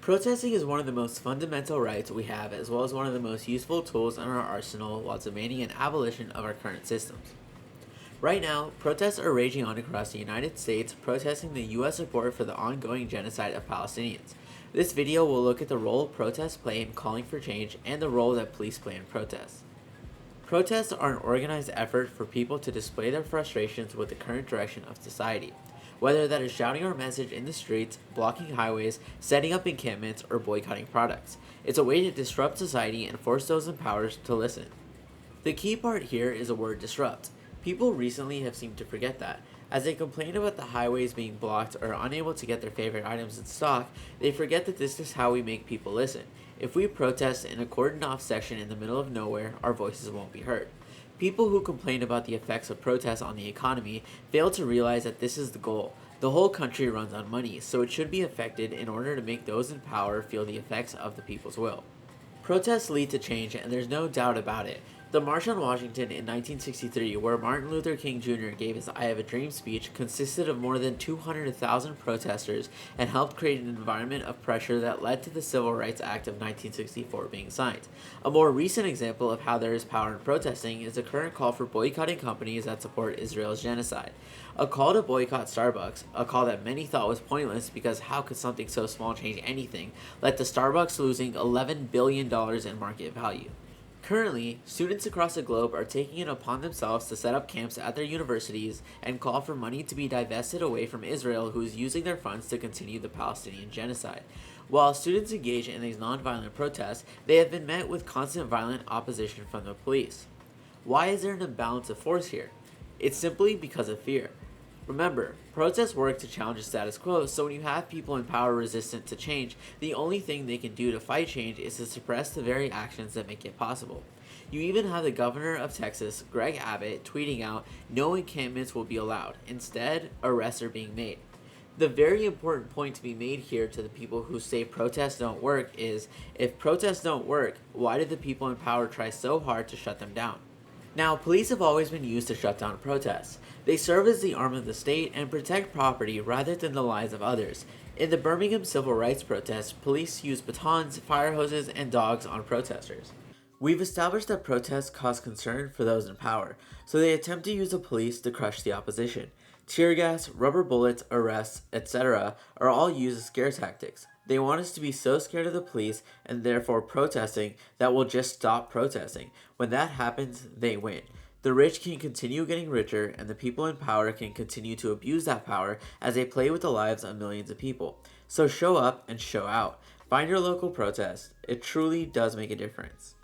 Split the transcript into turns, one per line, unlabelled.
Protesting is one of the most fundamental rights we have, as well as one of the most useful tools in our arsenal while demanding an abolition of our current systems. Right now, protests are raging on across the United States, protesting the U.S. support for the ongoing genocide of Palestinians. This video will look at the role protests play in calling for change and the role that police play in protests. Protests are an organized effort for people to display their frustrations with the current direction of society, whether that is shouting our message in the streets, blocking highways, setting up encampments, or boycotting products. It's a way to disrupt society and force those in power to listen. The key part here is the word disrupt. People recently have seemed to forget that. As they complain about the highways being blocked or unable to get their favorite items in stock, they forget that this is how we make people listen. If we protest in a cordoned off section in the middle of nowhere, our voices won't be heard. People who complain about the effects of protests on the economy fail to realize that this is the goal. The whole country runs on money, so it should be affected in order to make those in power feel the effects of the people's will. Protests lead to change, and there's no doubt about it. The March on Washington in 1963, where Martin Luther King Jr. gave his I Have a Dream speech, consisted of more than 200,000 protesters and helped create an environment of pressure that led to the Civil Rights Act of 1964 being signed. A more recent example of how there is power in protesting is the current call for boycotting companies that support Israel's genocide. A call to boycott Starbucks, a call that many thought was pointless because how could something so small change anything, led to Starbucks losing $11 billion in market value. Currently, students across the globe are taking it upon themselves to set up camps at their universities and call for money to be divested away from Israel, who is using their funds to continue the Palestinian genocide. While students engage in these nonviolent protests, they have been met with constant violent opposition from the police. Why is there an imbalance of force here? It's simply because of fear. Remember, protests work to challenge the status quo, so when you have people in power resistant to change, the only thing they can do to fight change is to suppress the very actions that make it possible. You even have the governor of Texas, Greg Abbott, tweeting out, "No encampments will be allowed. Instead, arrests are being made." The very important point to be made here to the people who say protests don't work is, if protests don't work, why did the people in power try so hard to shut them down? Now, police have always been used to shut down protests. They serve as the arm of the state and protect property rather than the lives of others. In the Birmingham civil rights protests, police used batons, fire hoses, and dogs on protesters. We've established that protests cause concern for those in power, so they attempt to use the police to crush the opposition. Tear gas, rubber bullets, arrests, etc. are all used as scare tactics. They want us to be so scared of the police and therefore protesting that we'll just stop protesting. When that happens, they win. The rich can continue getting richer, and the people in power can continue to abuse that power as they play with the lives of millions of people. So show up and show out. Find your local protest. It truly does make a difference.